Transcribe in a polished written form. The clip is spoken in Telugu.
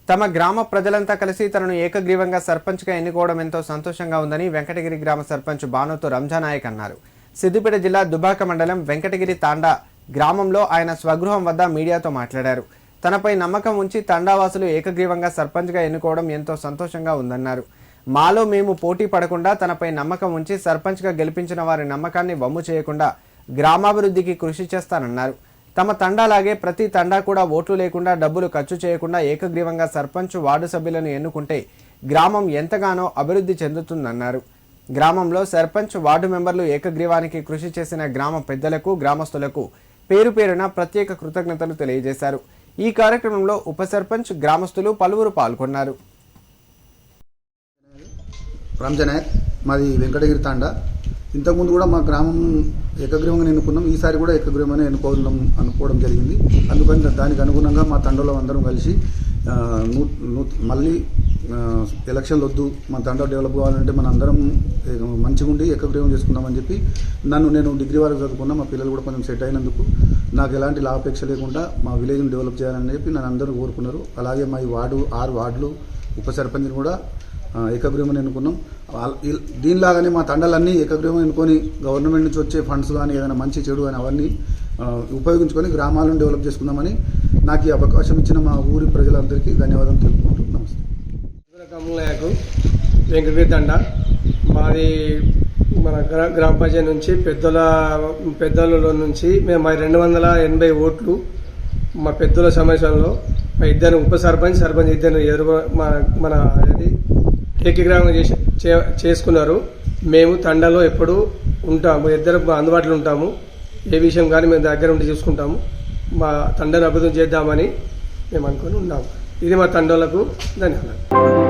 తమ గ్రామ ప్రజలంతా కలిసి తనను ఏకగ్రీవంగా సర్పంచ్గా ఎన్నుకోవడం ఎంతో సంతోషంగా ఉందని వెంకటగిరి గ్రామ సర్పంచ్ బానోతు రంజానాయక్ అన్నారు. సిద్దిపేట జిల్లా దుబాక మండలం వెంకటగిరి తాండా గ్రామంలో ఆయన స్వగృహం వద్ద మీడియాతో మాట్లాడారు. తనపై నమ్మకం ఉంచి తాండావాసులు ఏకగ్రీవంగా సర్పంచ్గా ఎన్నుకోవడం ఎంతో సంతోషంగా ఉందన్నారు. మాలో మేము పోటీ పడకుండా తనపై నమ్మకం ఉంచి సర్పంచ్గా గెలిపించిన వారి నమ్మకాన్ని వమ్ము చేయకుండా గ్రామాభివృద్ధికి కృషి చేస్తానన్నారు. తమ తండాలాగే ప్రతి తండా కూడా ఓట్లు లేకుండా డబ్బులు ఖర్చు చేయకుండా ఏకగ్రీవంగా సర్పంచ్ వార్డు సభ్యులను ఎన్నుకుంటే గ్రామం ఎంతగానో అభివృద్ధి చెందుతుందన్నారు. గ్రామంలో సర్పంచ్ వార్డు మెంబర్లు ఏకగ్రీవానికి కృషి చేసిన గ్రామ పెద్దలకు గ్రామస్తులకు పేరు పేరున ప్రత్యేక కృతజ్ఞతలు తెలియజేశారు. ఈ కార్యక్రమంలో ఉప సర్పంచ్ గ్రామస్తులు పలువురు పాల్గొన్నారు. రంజానాయక్ మాది వెంకటగిరి తాండా. ఇంతకుముందు కూడా మా గ్రామం ఏకగ్రీవంగా ఎన్నుకున్నాం. ఈసారి కూడా ఏకగ్రీవంగానే అనుకోవడం జరిగింది. అందుకని దానికి అనుగుణంగా మా తండలో అందరం కలిసి మళ్ళీ ఎలక్షన్లు వద్దు, మా తండా డెవలప్ కావాలంటే మన అందరం మంచిగా ఉండి ఏకగ్రీవం చేసుకుందామని చెప్పి నేను డిగ్రీ వరకు చదువుకున్నా. మా పిల్లలు కూడా కొంచెం సెట్ అయినందుకు నాకు ఎలాంటి లాభాపేక్ష లేకుండా మా విలేజ్ని డెవలప్ చేయాలని చెప్పి నన్ను అందరూ కోరుకున్నారు. అలాగే మా ఈ 6 వార్డులు ఉప సర్పంచ్ని కూడా ఏకగ్రీవం ఎన్నుకున్నాం. దీనిలాగానే మా తండాలన్నీ ఏకగ్రీవం ఎన్నుకొని గవర్నమెంట్ నుంచి వచ్చే ఫండ్స్ కానీ ఏదైనా మంచి చెడు కానీ అవన్నీ ఉపయోగించుకొని గ్రామాలను డెవలప్ చేసుకుందామని నాకు ఈ అవకాశం ఇచ్చిన మా ఊరి ప్రజలందరికీ ధన్యవాదాలు తెలుపుకుంటున్నాం. నమస్తే. వెంకటగిరి తండా మాది మన గ్రామ పంచాయతీ నుంచి పెద్దలలో నుంచి మేము 280 ఓట్లు మా పెద్దల సమావేశంలో మా ఇద్దరు ఉప సర్పంచ్ ఇద్దరు మన ఏకగ్రీవం చేసుకున్నారు. మేము తండాలో ఎప్పుడు ఉంటాము, ఇద్దరు అందుబాటులో ఉంటాము. ఏ విషయం కానీ మేము దగ్గర ఉండి చూసుకుంటాము. మా తండాను అభివృద్ధి చేద్దామని మేము అనుకుని ఉన్నాము. ఇది మా తండాలకు ధన్యవాదాలు.